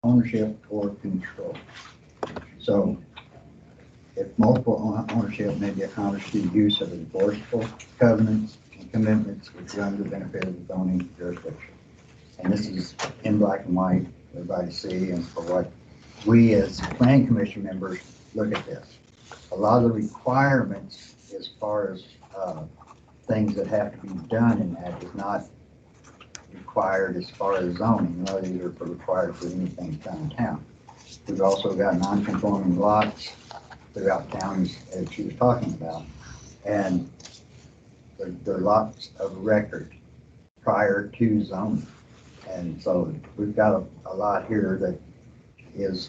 ownership or control. So if multiple ownership may be accomplished through use of enforceable covenants and commitments which run to the benefit of the zoning jurisdiction. And this is in black and white, everybody see, and for what we as planning commission members look at this. A lot of the requirements as far as things that have to be done in that is not required as far as zoning, nor these are required for anything downtown. We've also got non-conforming lots throughout towns, as she was talking about, and they're lots of record prior to zoning. And so we've got a lot here that is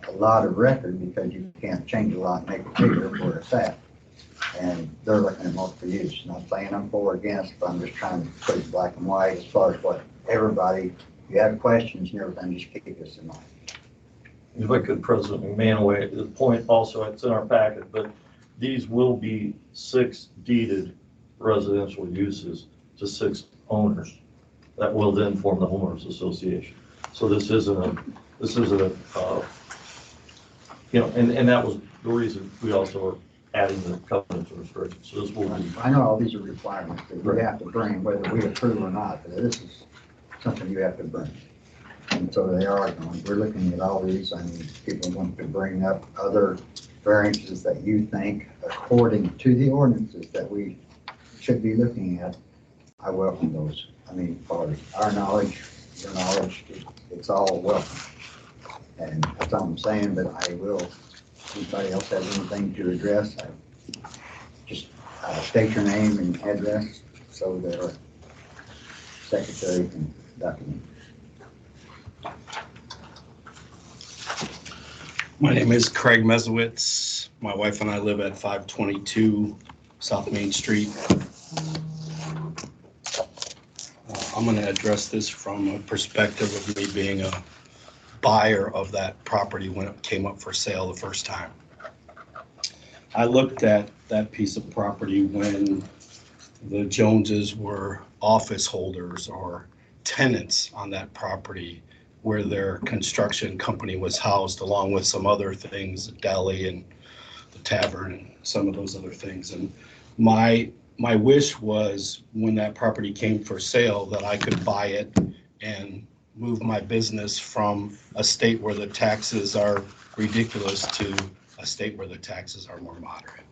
a lot of record because you can't change a lot and make it bigger where it's at. And they're looking at multiple use. Not saying I'm for or against, but I'm just trying to put it black and white as far as what everybody, if you have questions and everything, just keep this in mind. If I could, President McManaway, the point also, it's in our packet, but these will be 6 deeded residential uses to 6 owners that will then form the homeowners association. So this isn't a, and that was the reason we also are adding the covenants and restrictions. So this will be. I know all these are requirements that you have to bring, whether we approve or not, but this is something you have to bring. And so they are going. We're looking at all these. I mean, people want to bring up other variances that you think, according to the ordinances, that we should be looking at. I welcome those. I mean, for our knowledge, your knowledge, it's all welcome. And that's all I'm saying, but I will, if anybody else has anything to address, just state your name and address so that our secretary can document. My name is Craig Mesowitz. My wife and I live at 522 South Main Street. I'm going to address this from a perspective of me being a buyer of that property when it came up for sale the first time. I looked at that piece of property when the Joneses were office holders or tenants on that property where their construction company was housed, along with some other things, the deli and the tavern and some of those other things. And my wish was when that property came for sale that I could buy it and move my business from a state where the taxes are ridiculous to a state where the taxes are more moderate.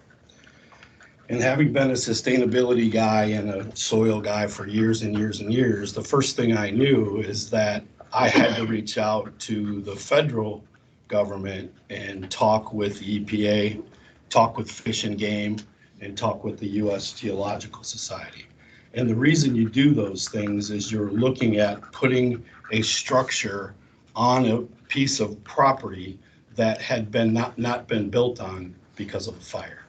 And having been a sustainability guy and a soil guy for years and years and years, the first thing I knew is that I had to reach out to the federal government and talk with the EPA, talk with Fish and Game, and talk with the U.S. Geological Society. And the reason you do those things is you're looking at putting a structure on a piece of property that had been not been built on because of a fire.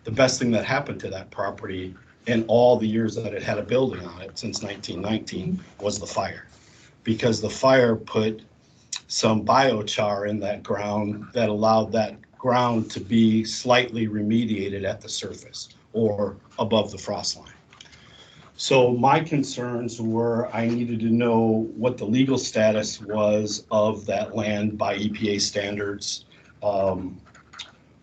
The best thing that happened to that property in all the years that it had a building on it since 1919 was the fire, because the fire put some biochar in that ground that allowed that ground to be slightly remediated at the surface or above the frost line. So my concerns were I needed to know what the legal status was of that land by EPA standards,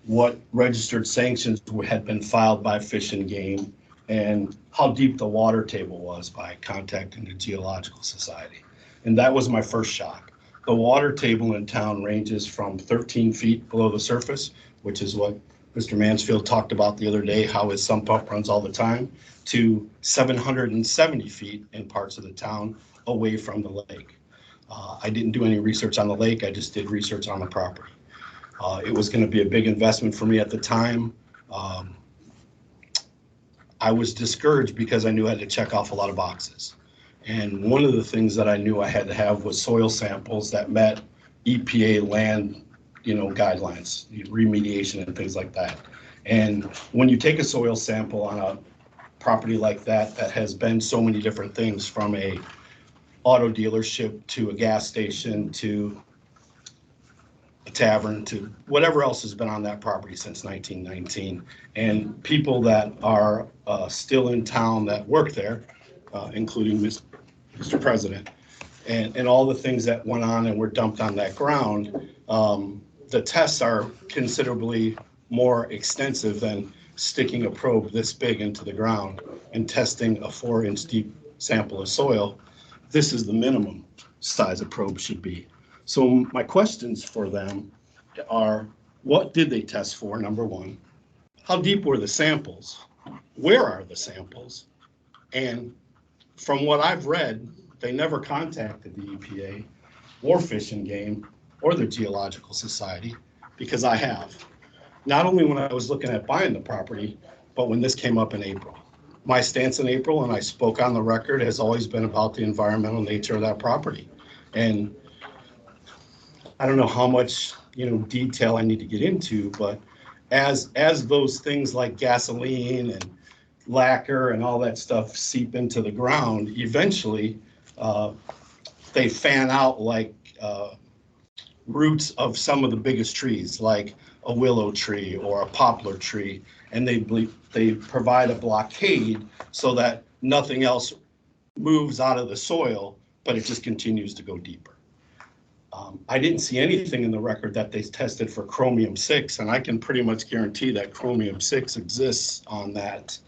what registered sanctions had been filed by Fish and Game, and how deep the water table was by contacting the Geological Society. And that was my first shock. The water table in town ranges from 13 feet below the surface, which is what Mr. Mansfield talked about the other day, how his sump pump runs all the time, to 770 feet in parts of the town away from the lake. I didn't do any research on the lake, I just did research on the property. It was going to be a big investment for me at the time. I was discouraged because I knew I had to check off a lot of boxes. And one of the things that I knew I had to have was soil samples that met EPA land, guidelines, remediation and things like that. And when you take a soil sample on a property like that has been so many different things, from a auto dealership to a gas station to a tavern to whatever else has been on that property since 1919, and people that are still in town that work there, including Mr. President, and all the things that went on and were dumped on that ground, the tests are considerably more extensive than sticking a probe this big into the ground and testing a 4-inch deep sample of soil. This is the minimum size a probe should be. So my questions for them are, what did they test for, number one? How deep were the samples? Where are the samples? And from what I've read, they never contacted the EPA or Fish and Game or the Geological Society, because I have. Not only when I was looking at buying the property, but when this came up in April. My stance in April, and I spoke on the record, has always been about the environmental nature of that property. And I don't know how much, detail I need to get into, but as those things like gasoline and lacquer and all that stuff seep into the ground, eventually they fan out like roots of some of the biggest trees, like a willow tree or a poplar tree, and they provide a blockade so that nothing else moves out of the soil, but it just continues to go deeper. I didn't see anything in the record that they tested for chromium-6, and I can pretty much guarantee that chromium-6 exists on that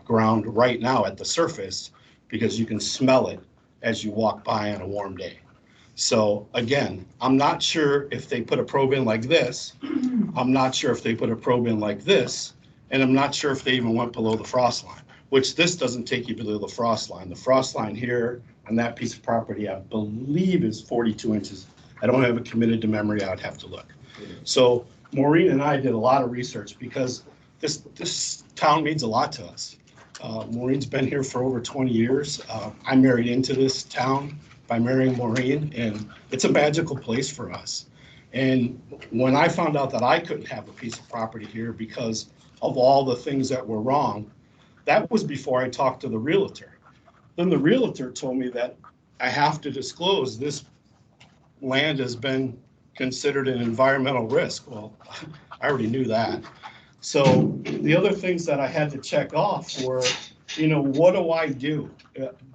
ground right now at the surface, because you can smell it as you walk by on a warm day. So again, I'm not sure if they put a probe in like this, I'm not sure if they put a probe in like this, and I'm not sure if they even went below the frost line, which this doesn't take you below the frost line. The frost line here on that piece of property, I believe, is 42 inches. I don't have it committed to memory, I would have to look. So Maureen and I did a lot of research, because this town means a lot to us. Maureen's been here for over 20 years. I married into this town by marrying Maureen, and it's a magical place for us. And when I found out that I couldn't have a piece of property here because of all the things that were wrong, that was before I talked to the realtor. Then the realtor told me that I have to disclose this land has been considered an environmental risk. Well, I already knew that. So the other things that I had to check off were, what do I do?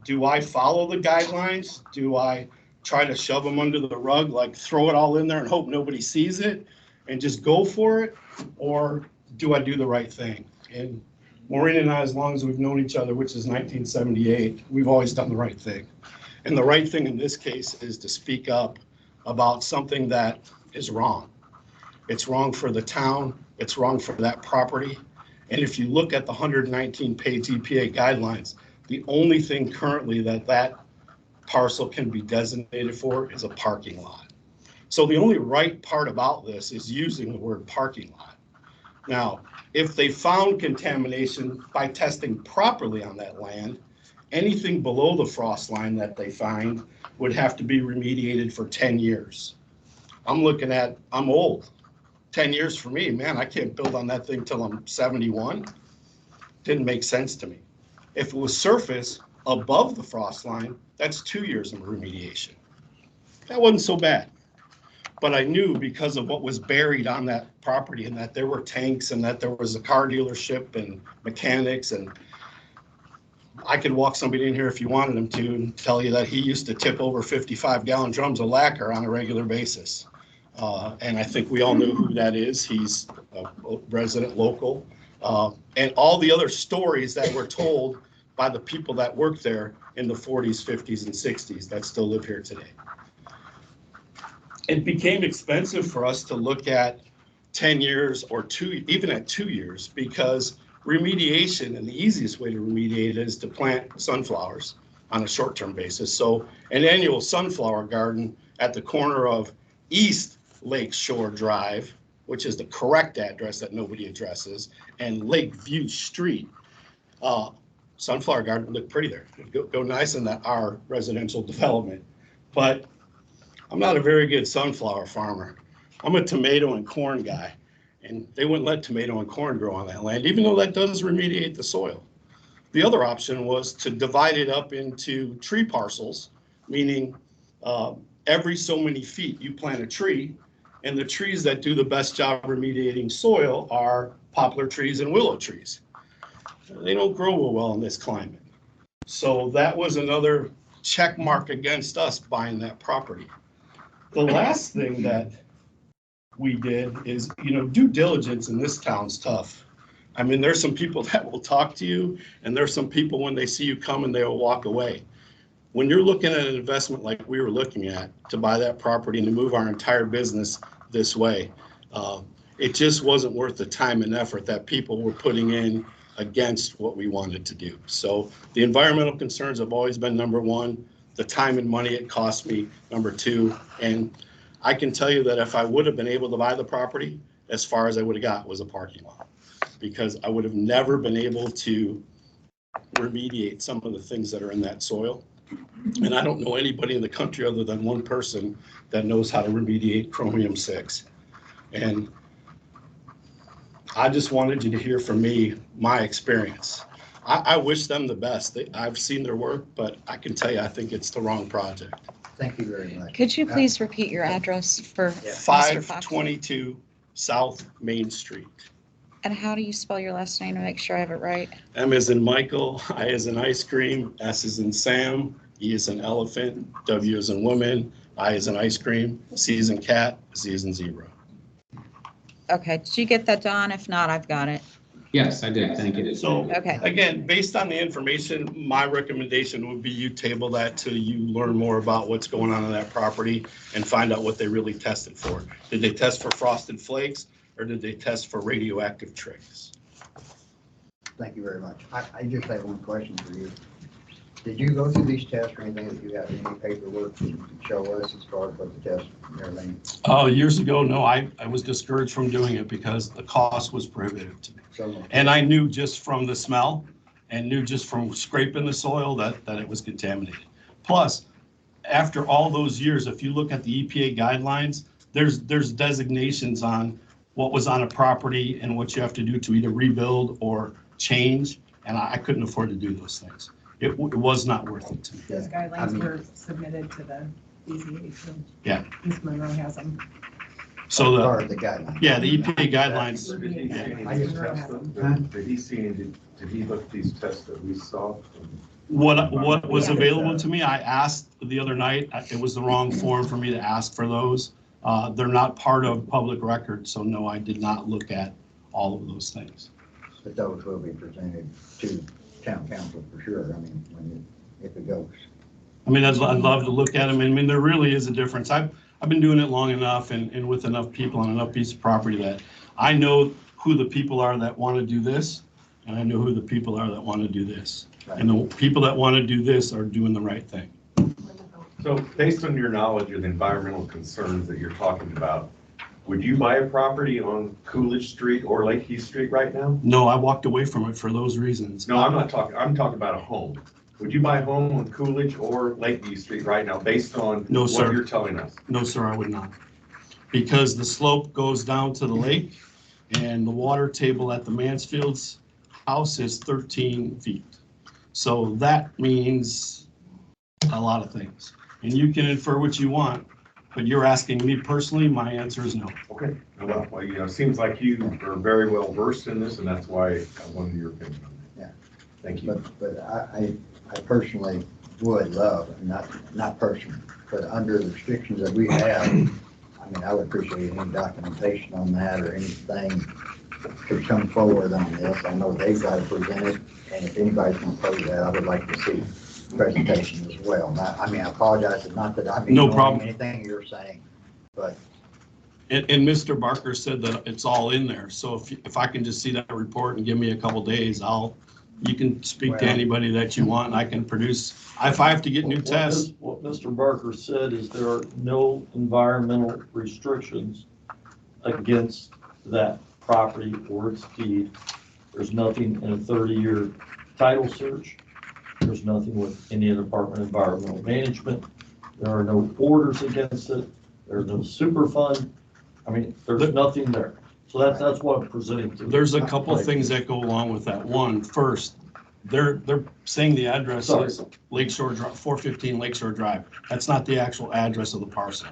Do I follow the guidelines? Do I try to shove them under the rug, like throw it all in there and hope nobody sees it and just go for it? Or do I do the right thing? And Maureen and I, as long as we've known each other, which is 1978, we've always done the right thing. And the right thing in this case is to speak up about something that is wrong. It's wrong for the town, it's wrong for that property. And if you look at the 119-page EPA guidelines, the only thing currently that parcel can be designated for is a parking lot. So the only right part about this is using the word parking lot. Now, if they found contamination by testing properly on that land, anything below the frost line that they find would have to be remediated for 10 years. I'm old. 10 years for me, man, I can't build on that thing till I'm 71. Didn't make sense to me. If it was surface above the frost line, that's 2 years of remediation. That wasn't so bad. But I knew, because of what was buried on that property, and that there were tanks and that there was a car dealership and mechanics, and I could walk somebody in here if you wanted him to and tell you that he used to tip over 55-gallon drums of lacquer on a regular basis. And I think we all know who that is. He's a resident local. And all the other stories that were told by the people that worked there in the 40s, 50s, and 60s that still live here today. It became expensive for us to look at 10 years or even at 2 years, because remediation, and the easiest way to remediate is to plant sunflowers on a short-term basis. So an annual sunflower garden at the corner of East Lake Shore Drive, which is the correct address that nobody addresses, and Lakeview Street. Sunflower garden look pretty there. Go nice in our residential development. But I'm not a very good sunflower farmer. I'm a tomato and corn guy. And they wouldn't let tomato and corn grow on that land, even though that does remediate the soil. The other option was to divide it up into tree parcels, meaning every so many feet you plant a tree, and the trees that do the best job remediating soil are poplar trees and willow trees. They don't grow well in this climate. So that was another check mark against us buying that property. The last thing that we did is, due diligence in this town's tough. I mean, there's some people that will talk to you, and there's some people when they see you coming, they will walk away. When you're looking at an investment like we were looking at to buy that property and to move our entire business this way, it just wasn't worth the time and effort that people were putting in against what we wanted to do. So the environmental concerns have always been number one. The time and money it cost me, number two. And I can tell you that if I would have been able to buy the property, as far as I would have got was a parking lot, because I would have never been able to remediate some of the things that are in that soil. And I don't know anybody in the country other than one person that knows how to remediate chromium-6. And I just wanted you to hear from me, my experience. I wish them the best. I've seen their work, but I can tell you, I think it's the wrong project. Thank you very much. Could you please repeat your address for Mr. Fox? 522 South Main Street. And how do you spell your last name to make sure I have it right? M as in Michael, I as in ice cream, S as in Sam, E as in elephant, W as in woman, I as in ice cream, C as in cat, Z as in zebra. Okay, did you get that, Don? If not, I've got it. Yes, I did. Thank you. So Okay. again, based on the information, my recommendation would be you table that till you learn more about what's going on that property and find out what they really tested for. Did they test for frosted flakes or did they test for radioactive trace? Thank you very much. I just have one question for you. Did you go through these tests or anything that you have any paperwork that you can show us as far as what the tests and everything? Years ago, no, I was discouraged from doing it because the cost was prohibitive to me. So, And I knew just from the smell and knew just from scraping the soil that it was contaminated. Plus, after all those years, if you look at the EPA guidelines, there's designations on what was on a property and what you have to do to either rebuild or change. And I couldn't afford to do those things. It was not worth it to me. Those I guidelines mean- were submitted to the BZA, so. Yeah. Ms. Monroe has them. So as far as the guidelines. yeah, the EPA guidelines, Did he see any I just- tests that- Huh? Did he see any, did he look at these tests that we saw? what was available to me, I asked the other night, it was the wrong form for me to ask for those. They're not part of public record, so no, I did not look at all of those things. But those will be presented to town council for sure. I mean, if it goes. I mean, I'd love to look at them. I mean, there really is a difference. I've been doing it long enough and with enough people on enough piece of property that I know who the people are that want to do this, and I know who the people are that want to do this. And the people that want to do this are doing the right thing. So based on your knowledge of the environmental concerns that you're talking about, would you buy a property on Coolidge Street or Lakeview Street right now? No, I walked away from it for those reasons. No, I'm talking about a home. Would you buy a home on Coolidge or Lakeview Street right now based on No, what sir. you're telling us? No, sir, I would not. Because the slope goes down to the lake and the water table at the Mansfield's house is 13 feet. So that means a lot of things. And you can infer what you want, but you're asking me personally, my answer is no. Okay, well, it seems like you are very well versed in this, and that's why I wanted your opinion on it. Yeah. Thank you. But I personally would love, not personally, but under the restrictions that we have, I mean, I would appreciate any documentation on that or anything to come forward on this. I know they've got to present it, and if anybody's going to pose that, I would like to see presentation as well. I mean, I apologize, it's not that I'm No ignoring problem. anything you're saying, but And Mr. Barker said that it's all in there. So if I can just see that report and give me a couple days, you can speak to Well- anybody that you want. I can produce, if I have to get new tests. What Mr. Barker said is there are no environmental restrictions against that property or its deed. There's nothing in a 30-year title search. There's nothing with Indiana Department of Environmental Management. There are no orders against it. There's no Superfund. I mean, there's nothing there. So that's what I'm presenting to you. There's a couple of things that go along with that. One, first, they're saying the address Sorry. is Lakeshore Drive, 415 Lakeshore Drive. That's not the actual address of the parcel.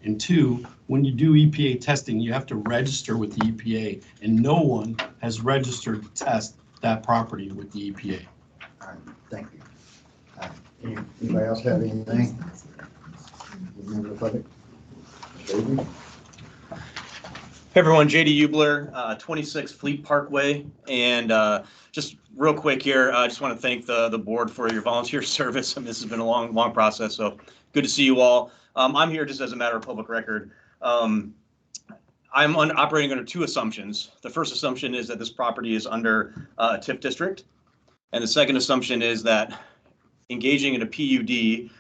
And two, when you do EPA testing, you have to register with the EPA, and no one has registered to test that property with the EPA. all right, thank you. Anybody else have anything? Member of the public? David? Hey everyone, JD Ubler, 26 Fleet Parkway, and just real quick here, I just want to thank the board for your volunteer service. This has been a long process, so good to see you all. I'm here just as a matter of public record. I'm operating under two assumptions. The first assumption is that this property is under a TIF district, and the second assumption is that engaging in a PUD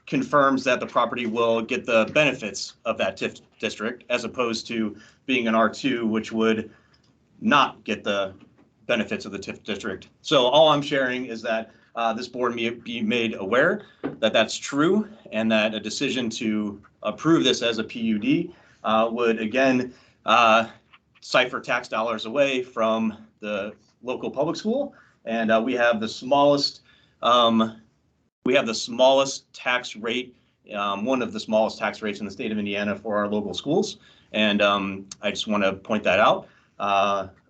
confirms that the property will get the benefits of that TIF district, as opposed to being an R2, which would not get the benefits of the TIF district. So all I'm sharing is that this board may be made aware that that's true, and that a decision to approve this as a PUD would again siphon tax dollars away from the local public school, and we have the smallest tax rate, one of the smallest tax rates in the state of Indiana for our local schools. And I just want to point that out,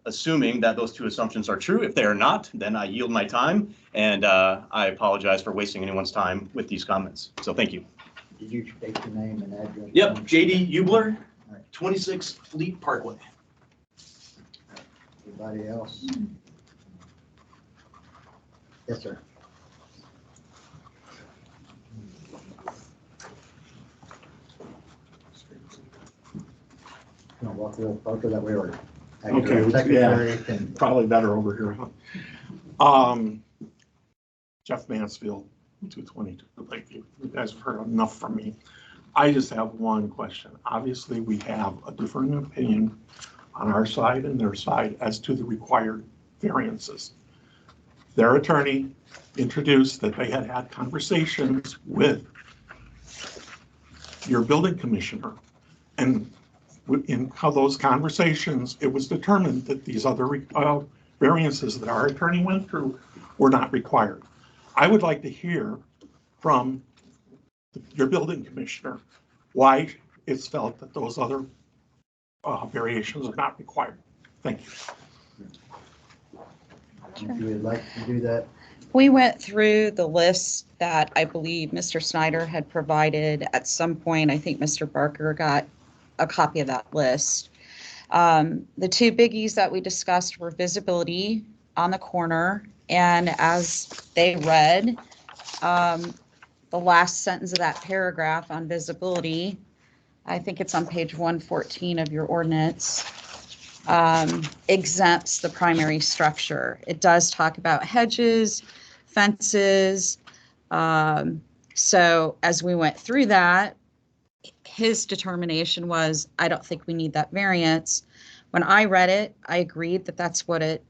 assuming that those two assumptions are true. If they are not, then I yield my time, and I apologize for wasting anyone's time with these comments. So thank you. Did you state your name and address? Yep, JD Ubler, 26 Fleet Parkway. Anybody else? Yes, sir. You want to walk real closer that way, or? Okay, Secretary can. Probably better over here, huh? Jeff Mansfield, 222 Lakeview. You guys have heard enough from me. I just have one question. Obviously, we have a different opinion on our side and their side as to the required variances. Their attorney introduced that they had had conversations with your building commissioner, and in how those conversations, it was determined that these other variances that our attorney went through were not required. I would like to hear from your building commissioner why it's felt that those other variations are not required. Thank you. If you would like to do that. We went through the list that I believe Mr. Snyder had provided at some point. I think Mr. Barker got a copy of that list. The two biggies that we discussed were visibility on the corner, and as they read, the last sentence of that paragraph on visibility, I think it's on page 114 of your ordinance, exempts the primary structure. It does talk about hedges, fences. So as we went through that, his determination was, I don't think we need that variance. When I read it, I agreed that that's what it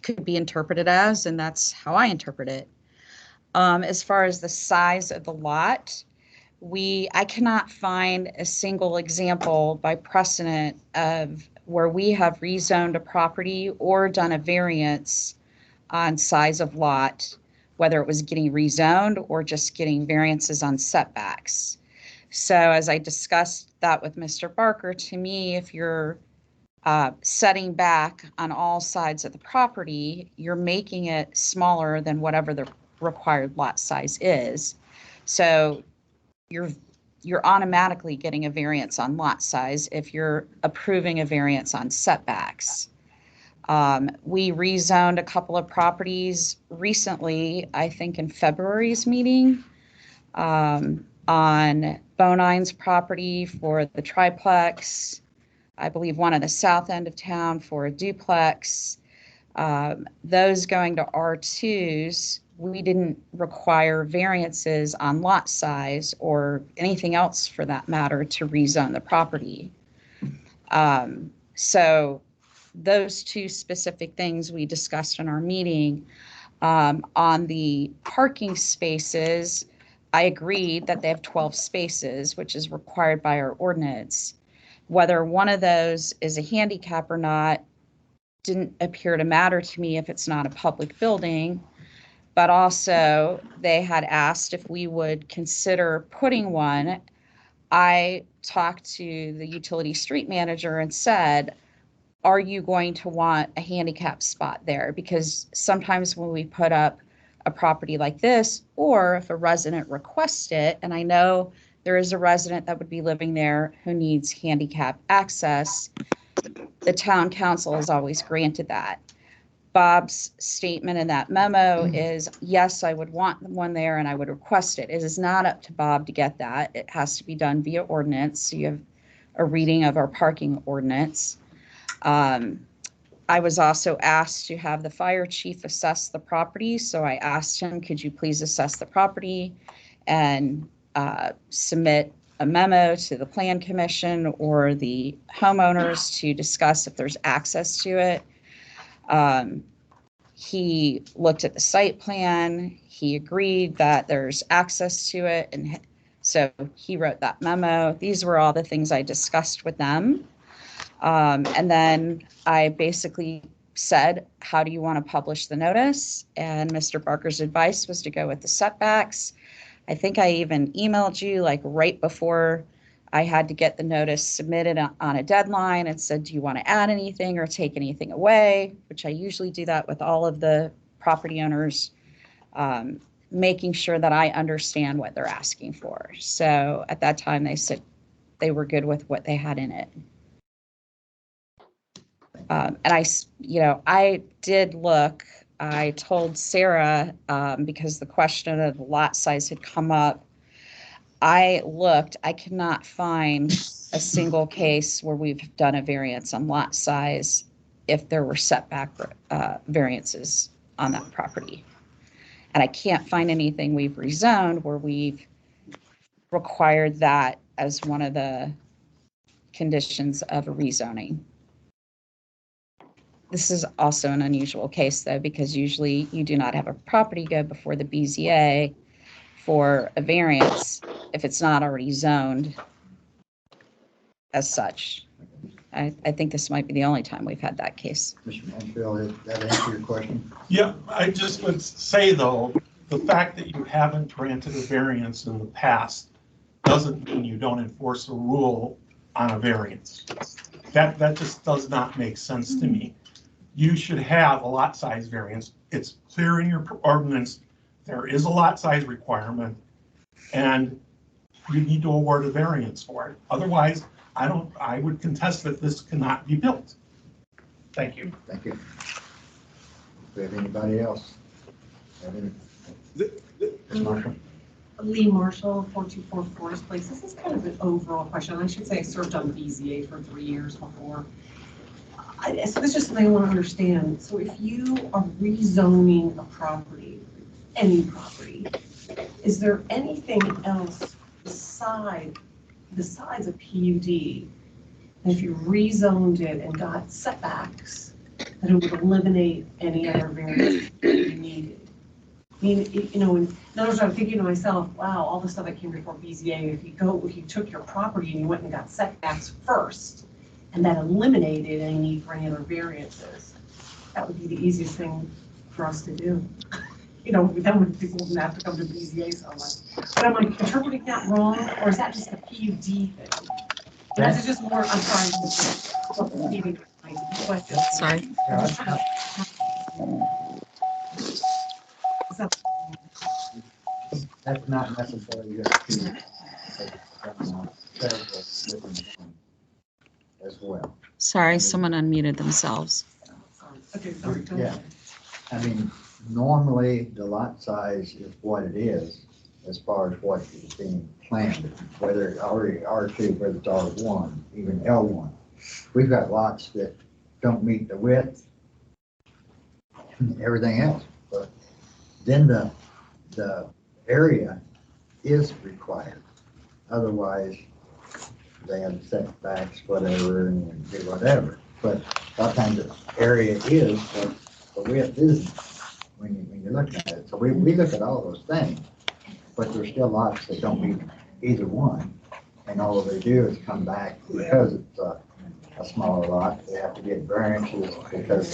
could be interpreted as, and that's how I interpret it. As far as the size of the lot, I cannot find a single example by precedent of where we have rezoned a property or done a variance on size of lot, whether it was getting rezoned or just getting variances on setbacks. So as I discussed that with Mr. Barker, to me, if you're setting back on all sides of the property, you're making it smaller than whatever the required lot size is. So you're automatically getting a variance on lot size if you're approving a variance on setbacks. We rezoned a couple of properties recently, I think in February's meeting, on Bonine's property for the triplex, I believe one on the south end of town for a duplex. Those going to R2s, we didn't require variances on lot size or anything else for that matter to rezone the property. So those two specific things we discussed in our meeting. On the parking spaces, I agreed that they have 12 spaces, which is required by our ordinance. Whether one of those is a handicap or not didn't appear to matter to me if it's not a public building. But also, they had asked if we would consider putting one. I talked to the utility street manager and said, are you going to want a handicap spot there? Because sometimes when we put up a property like this, or if a resident requests it, and I know there is a resident that would be living there who needs handicap access, the town council has always granted that. Bob's statement in that memo is, yes, I would want one there and I would request it. It is not up to Bob to get that. It has to be done via ordinance. So you have a reading of our parking ordinance. I was also asked to have the fire chief assess the property. So I asked him, could you please assess the property and submit a memo to the plan commission or the homeowners to discuss if there's access to it. He looked at the site plan. He agreed that there's access to it. And so he wrote that memo. These were all the things I discussed with them. And then I basically said, how do you want to publish the notice? And Mr. Barker's advice was to go with the setbacks. I think I even emailed you like right before I had to get the notice submitted on a deadline and said, do you want to add anything or take anything away? Which I usually do that with all of the property owners, making sure that I understand what they're asking for. So at that time, they said they were good with what they had in it. And I did look, I told Sarah, because the question of the lot size had come up, I looked, I cannot find a single case where we've done a variance on lot size if there were setback variances on that property. And I can't find anything we've rezoned where we've required that as one of the conditions of a rezoning. This is also an unusual case, though, because usually you do not have a property go before the BZA for a variance if it's not already zoned as such. I think this might be the only time we've had that case. Mr. Mansfield, did that answer your question? Yeah, I just would say, though, the fact that you haven't granted a variance in the past doesn't mean you don't enforce a rule on a variance. That just does not make sense to me. You should have a lot size variance. It's clear in your ordinance, there is a lot size requirement, and you need to award a variance for it. Otherwise, I would contest that this cannot be built. Thank you. Thank you. Do we have anybody else? Ms. Marshall? Lee Marshall, 424 Forest Place. This is kind of an overall question. I should say I served on BZA for 3 years before. So this is just something I want to understand. So if you are rezoning a property, any property, is there anything else besides a PUD, and if you rezoned it and got setbacks, that it would eliminate any other variance that you needed? I mean, in other words, I'm thinking to myself, wow, all the stuff that came before BZA, if you took your property and you went and got setbacks first, and that eliminated any need for any other variances, that would be the easiest thing for us to do. Then people wouldn't have to come to BZA so much. But am I interpreting that wrong, or is that just a PUD thing? That's just more, I'm sorry. Sorry. That's not necessarily just several different things as well. Sorry, someone unmuted themselves. Okay, sorry. Go Yeah. ahead. I mean, normally the lot size is what it is as far as what is being planned, whether it's already R2, whether it's R1, even L1. We've got lots that don't meet the width and everything else, but then the area is required. Otherwise, they have setbacks, whatever, and do whatever. But a lot of times the area is, but the width isn't when you look at it. So we look at all those things, but there's still lots that don't meet either one. And all they do is come back because it's a smaller lot. They have to get variances because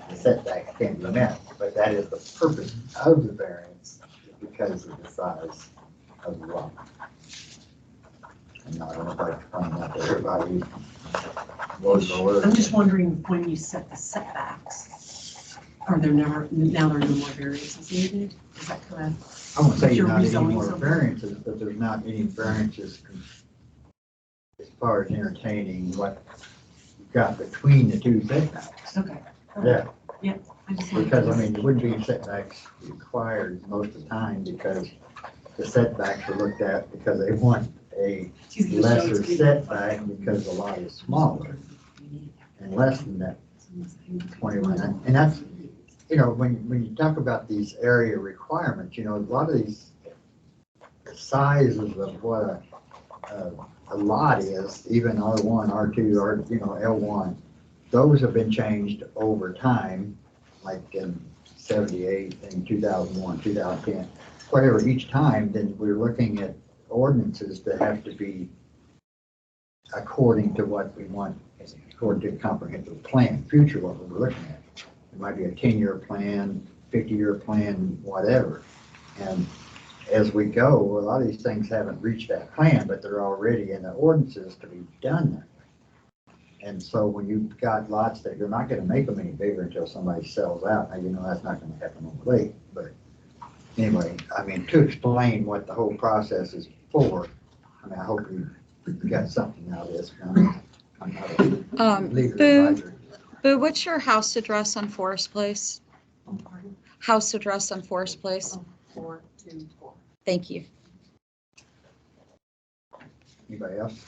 the setback can't be met. But that is the purpose of the variance, because of the size of the lot. And I don't know if I explained that to everybody. Word for word. I'm just wondering, when you set the setbacks, now there are no more variances needed? Is that kind of, I won't say You're not any rezoning more something? variances, but there's not any variances as far as entertaining what you've got between the two setbacks. okay. Yeah, I just wanted because I to- mean, there wouldn't be setbacks required most of the time because the setbacks are looked at because they want a She's gonna show it lesser to me. setback because the lot is smaller and less than that 21. And that's, you know, when you talk about these area requirements, you know, a lot of these sizes of what a lot is, even R1, R2, R, you know, L1, those have been changed over time, like in 78 and 2001, 2010, whatever, each time, then we're looking at ordinances that have to be according to what we want, according to the comprehensive plan, future what we're looking at. It might be a 10-year plan, 50-year plan, whatever. And as we go, a lot of these things haven't reached that plan, but they're already in the ordinances to be done that way. And so when you've got lots that you're not gonna make them any bigger until somebody sells out, now you know that's not gonna happen on the lake, but anyway, I mean, to explain what the whole process is for, I mean, I hope you got something out of this. I'm not a legal Boo, advisor. Boo, what's your house address on Forest Place? Pardon? House address on Forest Place? 424. Thank you. Anybody else?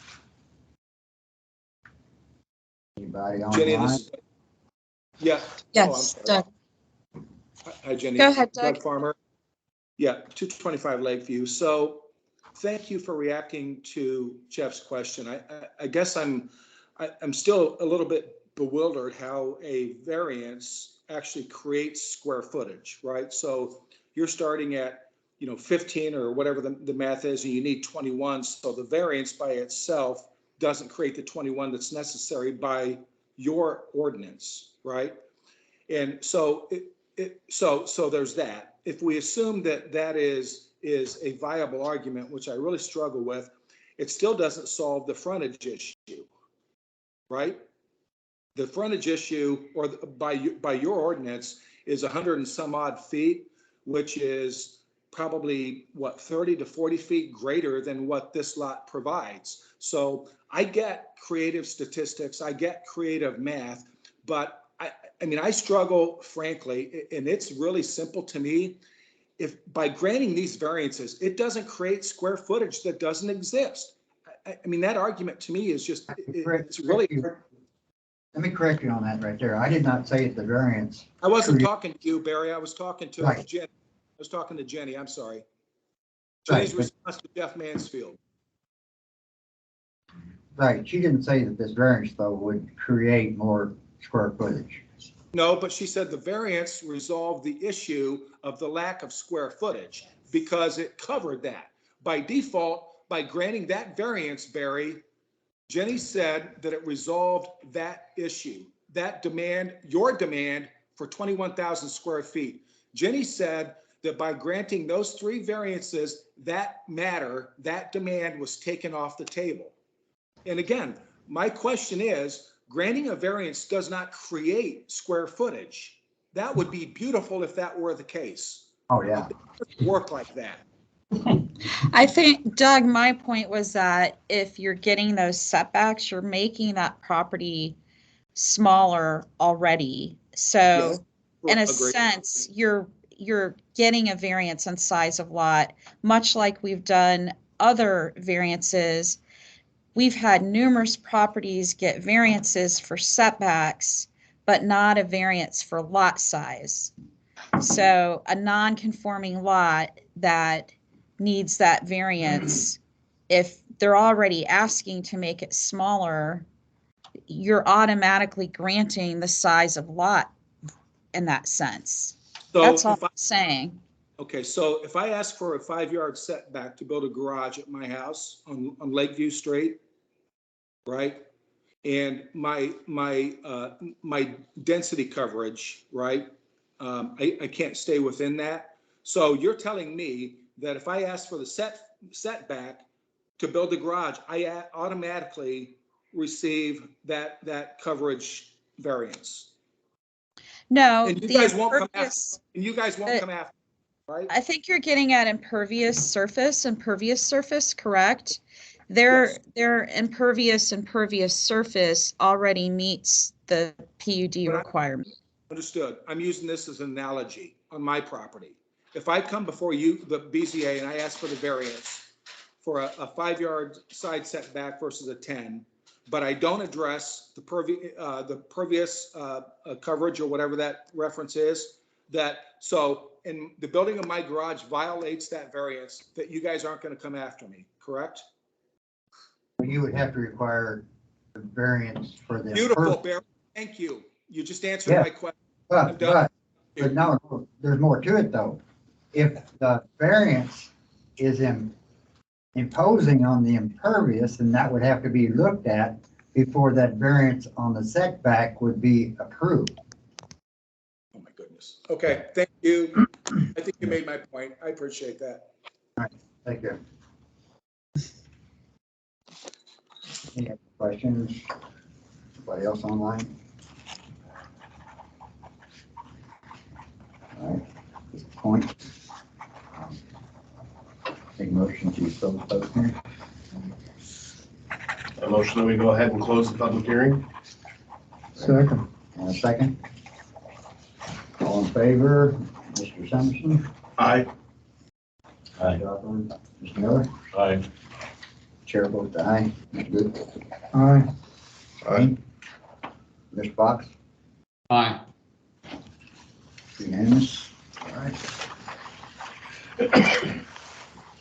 Anybody Jenny, online? this, yeah. Yes, Oh, I'm Doug. sorry. Hi, Jenny. Go ahead, Doug. Doug Farmer. Yeah, 225 Lakeview. So thank you for reacting to Jeff's question. I guess I'm still a little bit bewildered how a variance actually creates square footage, right? So you're starting at, 15 or whatever the math is, and you need 21. So the variance by itself doesn't create the 21 that's necessary by your ordinance, right? And so so there's that. If we assume that that is a viable argument, which I really struggle with, it still doesn't solve the frontage issue, right? The frontage issue, or by your ordinance, is 100 and some odd feet, which is probably 30 to 40 feet greater than what this lot provides. So I get creative statistics, I get creative math, but I mean, I struggle, frankly, and it's really simple to me. If by granting these variances, it doesn't create square footage that doesn't exist. I mean, that argument to me is just, it's really. Let me correct you on that right there. I did not say the variance. I wasn't talking to you, Barry. I was talking to Right. Jenny. I was talking to Jenny. I'm sorry. Right, Jenny's but- response to Jeff Mansfield. Right, she didn't say that this variance though would create more square footage. No, but she said the variance resolved the issue of the lack of square footage because it covered that. By default, by granting that variance, Barry, Jenny said that it resolved that issue, that demand, your demand for 21,000 square feet. Jenny said that by granting those three variances, that matter, that demand was taken off the table. And again, my question is, granting a variance does not create square footage. That would be beautiful if that were the case. Oh, yeah. It doesn't work like that. I think, Doug, my point was that if you're getting those setbacks, you're making that property smaller already. So Yes, in a agreed. sense, you're getting a variance on size of lot, much like we've done other variances. We've had numerous properties get variances for setbacks, but not a variance for lot size. So a non-conforming lot that needs that variance, if they're already asking to make it smaller, you're automatically granting the size of lot in that sense. So That's all if I, I'm saying. okay, so if I ask for a 5-yard setback to build a garage at my house on Lakeview Street, right? And my density coverage, right? I can't stay within that. So you're telling me that if I ask for the setback to build a garage, I automatically receive that coverage variance. No, And you the guys won't come after. impervious, And you guys won't come after. right? I think you're getting at impervious surface, correct? Their impervious surface already meets the PUD But I- requirement. Understood. I'm using this as an analogy on my property. If I come before you, the BZA, and I ask for the variance for a 5-yard side setback versus a 10, but I don't address the pervious coverage or whatever that reference is, so in the building of my garage violates that variance, that you guys aren't going to come after me, correct? You would have to require the variance for the. Beautiful, Barry. Thank you. You just answered Yeah. my question. I'm But, done. but no, there's more to it though. If the variance is imposing on the impervious, then that would have to be looked at before that variance on the setback would be approved. Oh, my goodness. Okay, thank you. I think you made my point. I appreciate that. Thank you. Any other questions? Anybody else online? All right, at this point, take motion to close the public hearing. A motion that we go ahead and close the public hearing? Second. And a second. All in favor, Mr. Summerson? Aye. Aye. Mr. Miller? Aye. Chair votes aye. Mr. Booth? Aye. Aye. Mr. Fox? Aye. Unanimous. All right.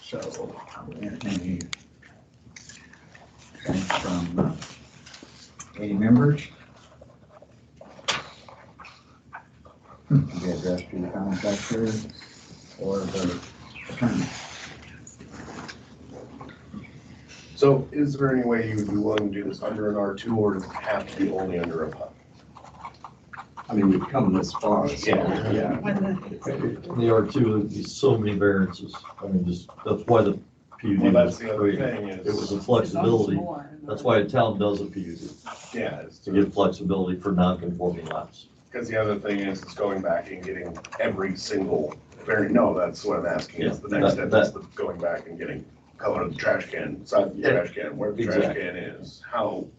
So, I will entertain thanks from any members. Be addressed to the contractor or the attorney. So is there any way you would be willing to do this under an R2 or does it have to be only under a PUD? I mean, we've come this far. So, Yeah. When the, In the R2, there'd be so many variances. I mean, just, that's why the PUD Well, that's was the other created. thing It was is, a flexibility. more. That's why a town does a PUD, yeah, it's to give flexibility for non-conforming lots. because the other thing is going back and getting every single no, that's what I'm asking is the next step is going back and getting color of the trash can, size of the trash can, where the trash can is,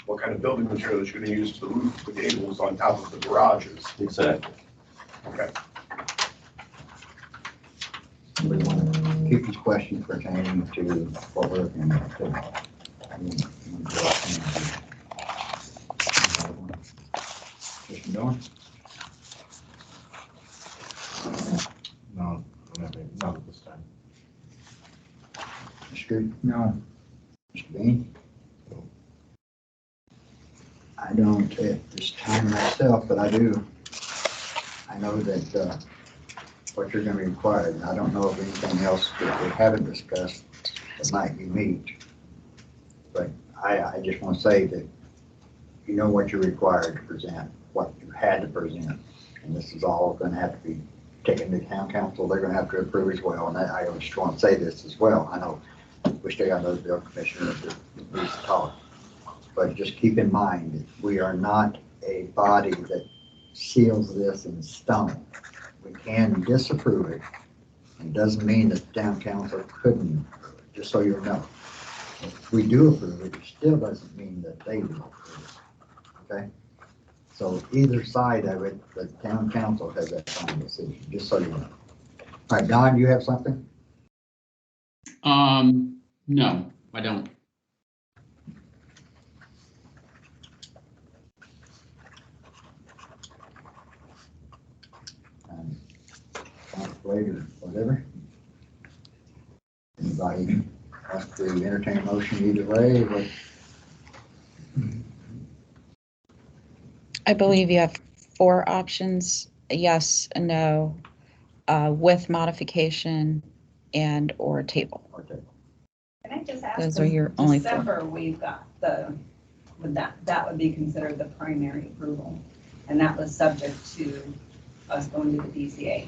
what kind of building material is you're gonna use for the roof, the gables on top of the garages. Exactly. Okay. We want to keep these questions pertaining to what we're looking at. Mr. Miller? No, not at this time. Mr. Good? No. Mr. Bean? I don't at this time myself, but I do. I know that what you're going to be required, and I don't know of anything else that we haven't discussed that might be meet. But I just want to say that you know what you're required to present, what you had to present. And this is all going to have to be taken to town council. They're going to have to approve as well. And I just want to say this as well. I know we still got another bill commissioner that needs to talk. But just keep in mind that we are not a body that seals this in stone. We can disapprove it. It doesn't mean that the town council couldn't, just so you know. If we do approve it, it still doesn't mean that they will approve it. Okay? So either side of it, the town council has that final decision, just so you know. All right, Don, you have something? No, I don't. Contemplate or whatever? Anybody wants to entertain a motion either way? But I believe you have 4 options, a yes, a no, with modification and or table. okay. Can I just ask? Those are your only 4. December, we've got that would be considered the primary approval. And that was subject to us going to the BZA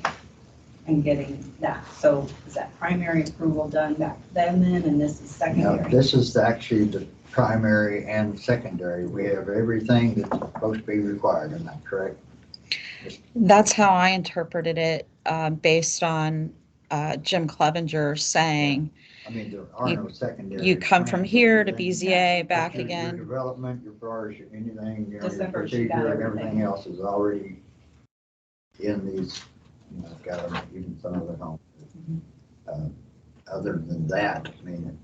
and getting that. So is that primary approval done back then, and this is Now, secondary? this is actually the primary and secondary. We have everything that's supposed to be required, isn't that correct? That's how I interpreted it, based on Jim Clevenger saying, I mean, there are no secondary. you come from plans, here to everything. BZA, back Your again. development, your priors, anything, you know, your December, she got procedure and everything. everything else is already in these, you know, government, even some of the homes. Other than that, I mean,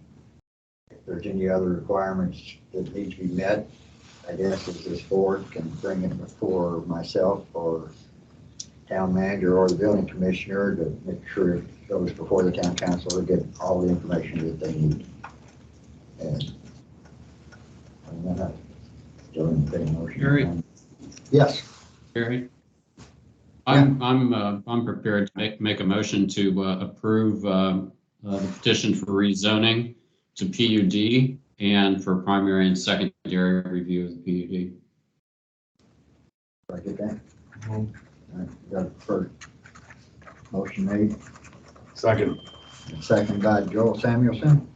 if there's any other requirements that need to be met, I guess if this board can bring it before myself or town manager or the building commissioner to make sure it goes before the town council to get all the information that they need. And then still in the motion. Gary? Yes. Gary? I'm prepared to make a motion to approve the petition for rezoning to PUD and for primary and secondary review of the PUD. Do I get that? All right, got the first motion made, Second. and second by Joel Samuelson.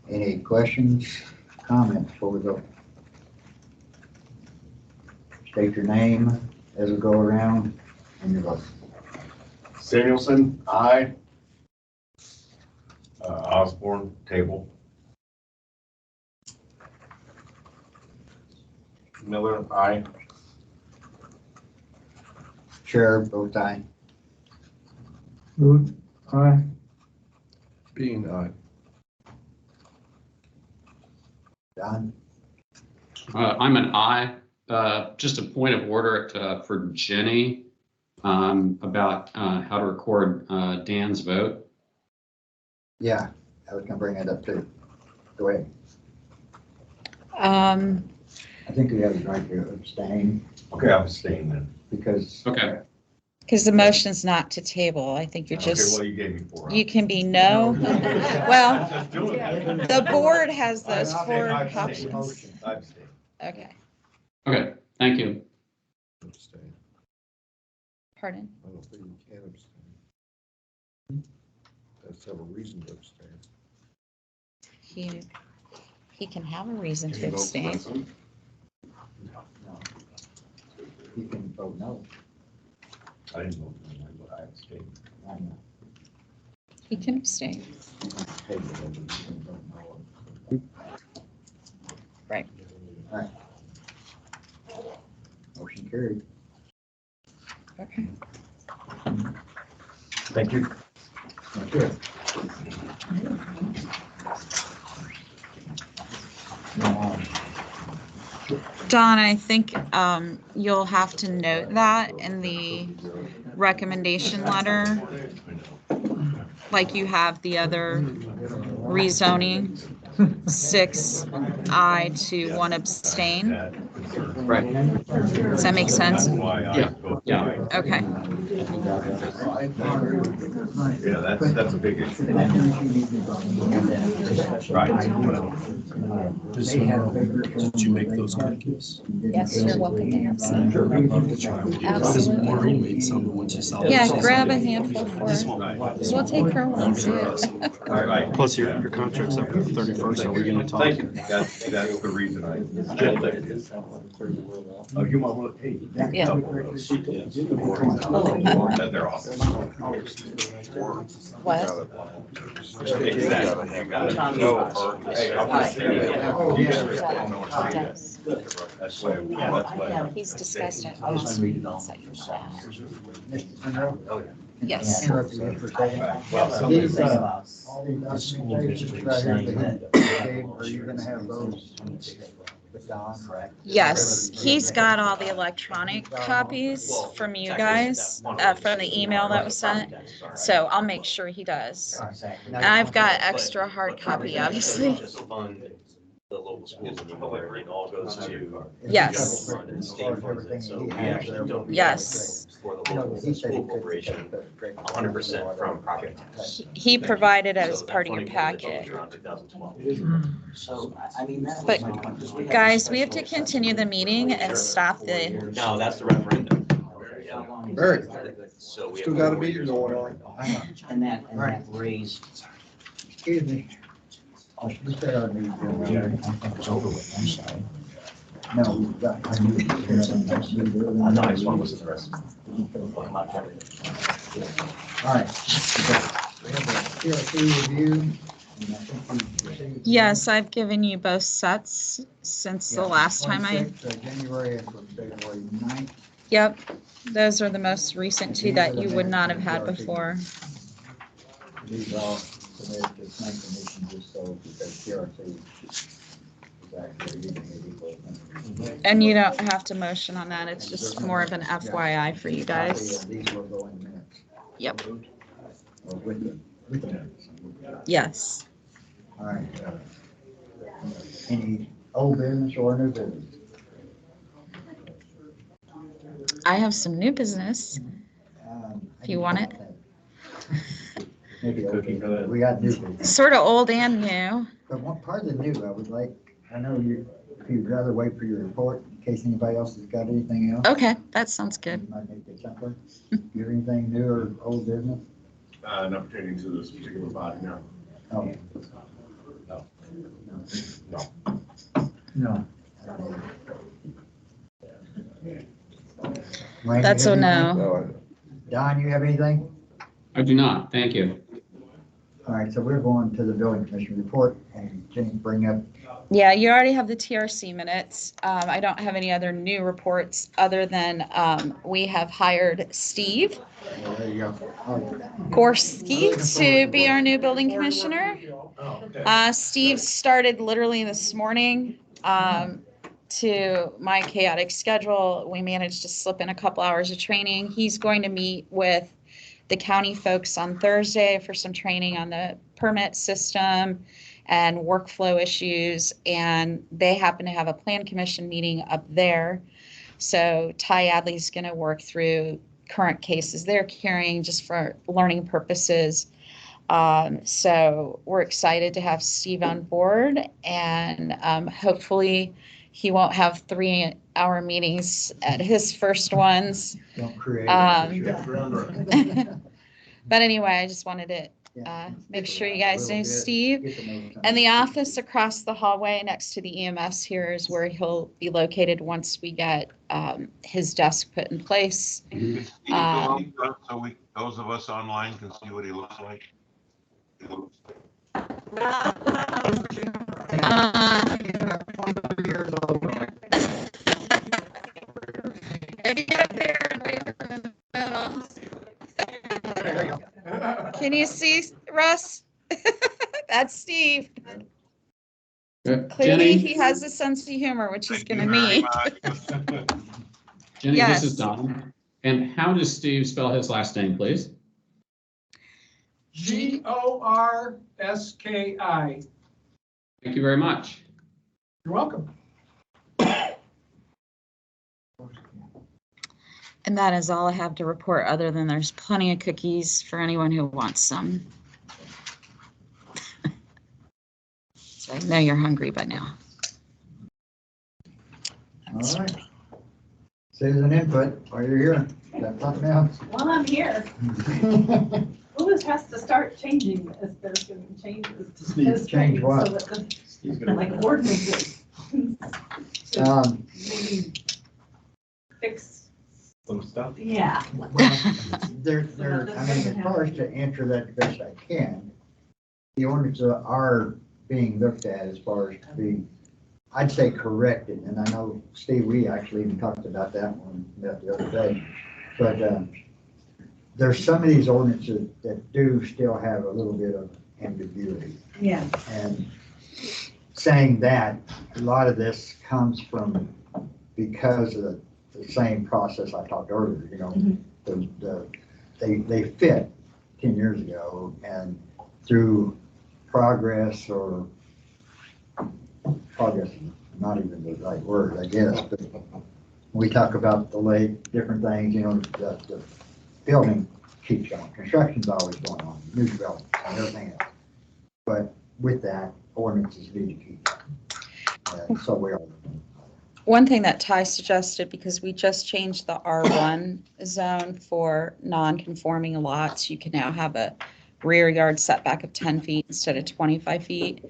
Any questions, comments before we go? State your name as we go around and your vote. Samuelson, aye. Osborne, table. Miller, aye. Chair, vote aye. Booth, aye. Bean, aye. Don? I'm an aye. Just a point of order for Jenny about how to record Dan's vote. Yeah, I was gonna bring that up too. Go ahead. I think we have the right to abstain Okay, I'm staying then. because. Okay. Because the motion's not to table. I think you're Okay, just, well, you gave me 4. you can be no. Well, Just do it. the board has those I'll four abstain. options. I abstain. Okay, Okay. Thank you. Abstain. pardon? I don't think you can abstain. That's have a reason to abstain. He can have a reason Can to you vote abstain. present? No. You can vote no. I didn't vote for mine, but I abstained. I know. He can abstain. You can table it, but you can vote no. Right. All right. Motion carried. Okay. Thank you. Thank you. Don, I think you'll have to note that in the recommendation letter, like you have the other rezoning, 6 aye to 1 abstain. Right. Does that make sense? Yeah. Yeah. Okay. Yeah, that's a big issue. Right. Did you make those cookies? Yes, you're welcome to have some. I'd love to try them. Absolutely. Maureen made some once you saw. Yeah, grab a handful for This her. one. We'll take her one too. All right. Plus your contract's up to the 31st, are we gonna talk? Thank you. That's the reason I. Oh, you want to look? Hey. Yeah. At their office. What? Exactly. You got it. No. Hey, I'm gonna say that. Yes. That's why. He's discussed it. Yes. Interrupt you for a second. Well, somebody's- These, all these documentations right here that Dave, are you gonna have those with Don? Yes, he's got all the electronic copies from you guys, from the email that was sent. So I'll make sure he does. And I've got extra hard copy, obviously. Just fund the local schools and however it all goes to. Yes. Fund and state funds it. So we actually don't. Yes. For the local school corporation, 100% from property tax. He provided it as So that part of your funding was packet. around 2012. So, I mean, that But guys, we have to continue the meeting and stop the, No, that's the referendum. Yeah. Very. So we Still have. got a meeting going on. And that raised. Excuse me. We said our meeting. It's over with, I'm sorry. No, we've got. I know, I just want to listen to the rest. All right. We have a TRC review. And I think we received- Yes, I've given you both sets since the Yeah, last time I, 26th of January and from February 9th. yep. Those are the most recent two that you would not have had before. These are all submitted to planning commission just so because TRC is actually giving it equal. And you don't have to motion on that. It's just more of an FYI for you guys. These will go in minutes. Yep. Or with the minutes. Yes. All right. Any old business or new business? I have some new business. If you want it. Maybe we got new business. Sort of old and new. But one part of the new, I would like, I know if you'd rather wait for your report in case anybody else has got anything else. Okay, that sounds good. You might make it simpler. You have anything new or old business? Not pertaining to this particular body, no. Oh. No. Wayne, That's you a have no. anything? Don, you have anything? I do not, thank you. All right, so we're going to the building commission report and Jenny bring up. Yeah, you already have the TRC minutes. I don't have any other new reports other than we have hired Steve There you go. Gorski to be our new building commissioner. Steve started literally this morning. To my chaotic schedule, we managed to slip in a couple hours of training. He's going to meet with the county folks on Thursday for some training on the permit system and workflow issues. And they happen to have a plan commission meeting up there. So Ty Adley's going to work through current cases they're carrying just for learning purposes. So we're excited to have Steve on board, and hopefully he won't have 3-hour meetings at his first ones. Don't create. But anyway, I just wanted to make sure you guys know Steve. And the office across the hallway next to the EMS here is where he'll be located once we get his desk put in place. So those of us online can see what he looks like. Can you see Russ? That's Steve. Clearly, Jenny, he has a sense of humor, which he's going to need. Jenny, Yes. this is Don. And how does Steve spell his last name, please? Gorski. Thank you very much. You're welcome. And that is all I have to report, other than there's plenty of cookies for anyone who wants some. So I know you're hungry by now. All right. Citizen input, while you're here, got something else? While I'm here, who has to start changing this? There's going to be changes. Steve, change what? So that the, like ordinances. Maybe fix some stuff. Yeah. There, I mean, as far as to answer that the best I can, the ordinances are being looked at as far as to be, I'd say corrected, and I know, Steve, we actually even talked about that one the other day, but there's some of these ordinances that do still have a little bit of ambiguity. Yeah. And saying that, a lot of this comes from, because of the same process I talked earlier, you know, they fit 10 years ago, and through progress is not even the right word, I guess, but we talk about the lake, different things, you know, the building keeps going, construction's always going on, new development and everything else. But with that, ordinances need to keep, and so we are. One thing that Ty suggested, because we just changed the R1 zone for non-conforming lots, you can now have a rear yard setback of 10 feet instead of 25 feet.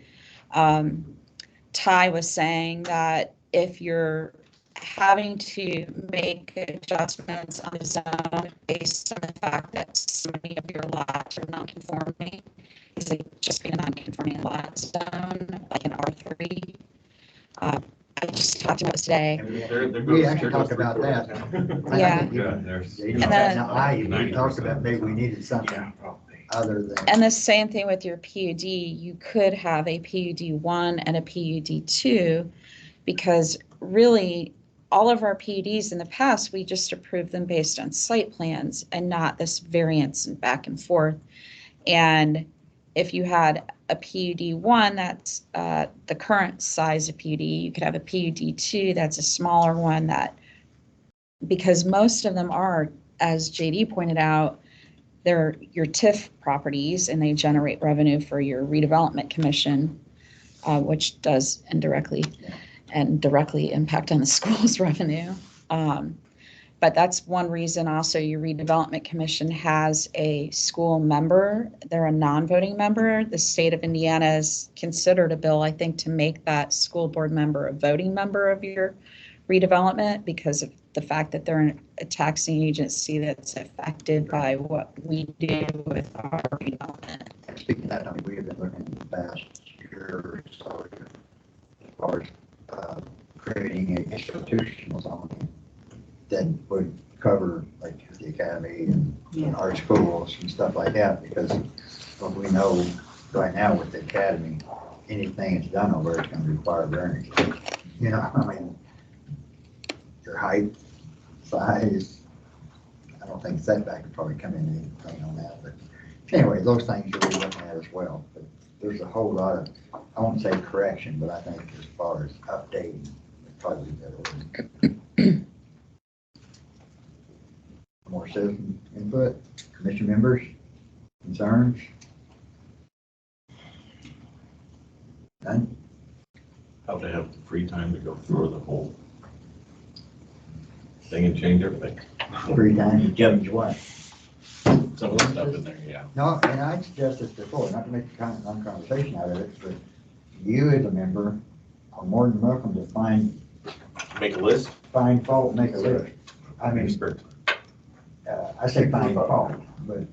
Ty was saying that if you're having to make adjustments on the zone based on the fact that so many of your lots are non-conforming, is it just being a non-conforming lot zone, like an R3? I just talked about this today. We actually talked about that. Yeah. And then we talked about maybe we needed something other than. And the same thing with your PUD. You could have a PUD 1 and a PUD 2, because really all of our PUDs in the past, we just approved them based on site plans and not this variance and back and forth. And if you had a PUD 1, that's the current size of PUD, you could have a PUD 2, that's a smaller one, that, because most of them are, as JD pointed out, they're your TIF properties and they generate revenue for your redevelopment commission, which does indirectly and directly impact on the school's revenue. But that's one reason also your redevelopment commission has a school member. They're a non-voting member. The state of Indiana has considered a bill, I think, to make that school board member a voting member of your redevelopment because of the fact that they're a taxing agency that's affected by what we do with our redevelopment. Speaking of that, I mean, we have been looking in the past year or so as far as creating an institutional zone that would cover like the academy and art schools and stuff like that, because what we know right now with the academy, anything that's done over it's going to require variance. You know, I mean, your height, size, I don't think setback would probably come in anything on that, but anyway, those things you're really looking at as well. But there's a whole lot of, I won't say correction, but I think as far as updating, it'd probably be better. More citizen input, commission members, concerns? None? How to have the free time to go through the whole thing and change everything. Free time to change what? Some of the stuff in there, yeah. No, and I suggested before, not to make a long conversation out of it, but you as a member are more than welcome to Make a list? find fault, make a list. I mean, I say find fault, but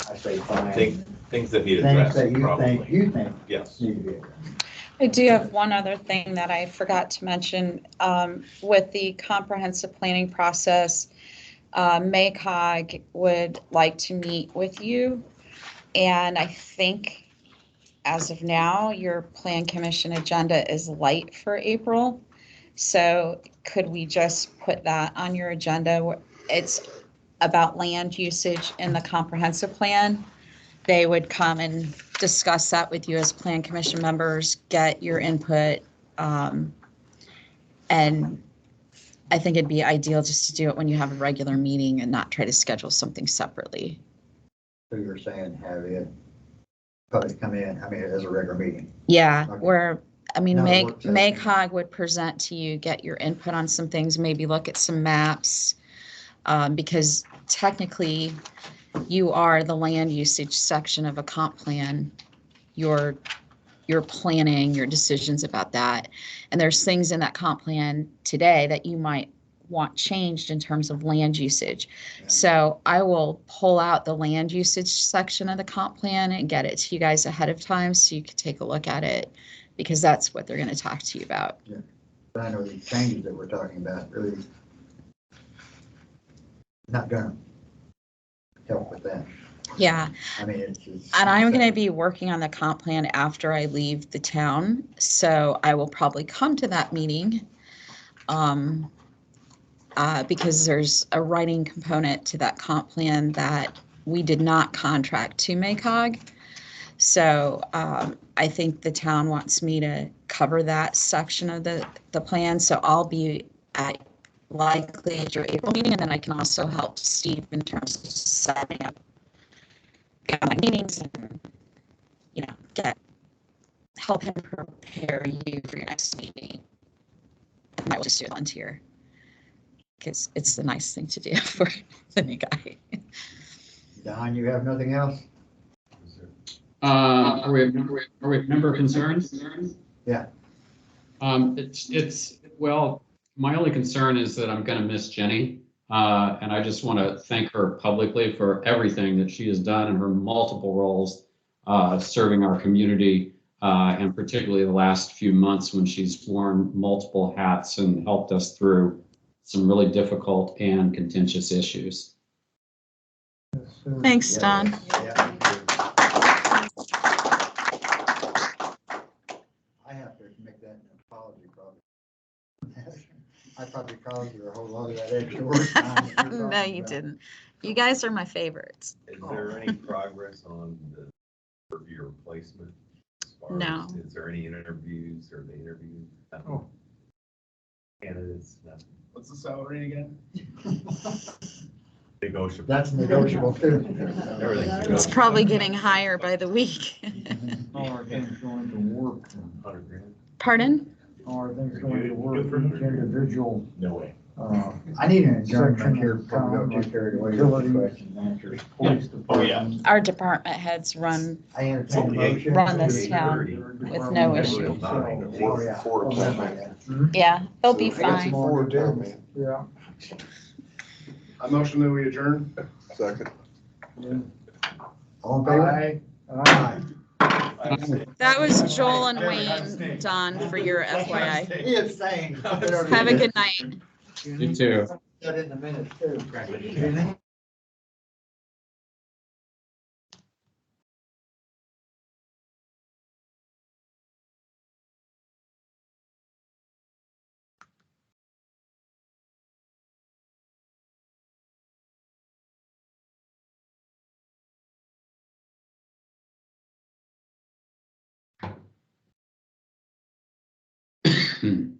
I say find Things that need things addressed, that probably. you think Yes. need to be addressed. I do have one other thing that I forgot to mention. With the comprehensive planning process, MACOG would like to meet with you. And I think as of now, your plan commission agenda is light for April. So could we just put that on your agenda? It's about land usage in the comprehensive plan. They would come and discuss that with you as plan commission members, get your input. And I think it'd be ideal just to do it when you have a regular meeting and not try to schedule something separately. So you're saying have it, probably come in, I mean, as a regular meeting? Yeah, Okay. where, I mean, Not a work session. MACOG would present to you, get your input on some things, maybe look at some maps. Because technically you are the land usage section of a comp plan. Your planning, your decisions about that. And there's things in that comp plan today that you might want changed in terms of land usage. So I will pull out the land usage section of the comp plan and get it to you guys ahead of time so you could take a look at it, because that's what they're going to talk to you about. Yeah. But I know these changes that we're talking about really not gonna help with that. Yeah. I mean, it's And I'm going to be working on the comp plan after I leave the town. So I will probably come to that meeting because there's a writing component to that comp plan that we did not contract to MACOG. So I think the town wants me to cover that section of the plan. So I'll be likely at your April meeting, and then I can also help Steve in terms of setting up my meetings and, you know, help him prepare you for your next meeting. And I will just do a volunteer because it's the nice thing to do for the new guy. Don, you have nothing else? Are we member concerns? Yeah. Well, my only concern is that I'm going to miss Jenny. And I just want to thank her publicly for everything that she has done in her multiple roles, serving our community, and particularly the last few months when she's worn multiple hats and helped us through some really difficult and contentious issues. Thanks, Don. I have to make that an apology, probably. I probably caused you a whole lot of that extra work time. No, you didn't. You guys are my favorites. Is there any progress on your replacement? As far No. as, is there any interviews or the interviews? Candidates? Nothing. What's the salary again? Negotiable. That's negotiable too. Everything's It's probably getting higher by the week. How are things going to work? 100 grand. Pardon? How are things going to work for each individual? No way. I need an adjournment Section here of before we town, go too carried away with utilities, the questions and answers. Police Oh, yeah. department. Our department heads run I entertain a motion. Run this town with no issue. Oh, yeah. Four town Yeah, they'll be So, that's fine. more to do. Yeah. I motion that we adjourn. Second. All in favor? Aye. That was Joel and Wayne, Don, for your FYI. He is saying. Have a good night. You too. That in the minutes too. Hmm.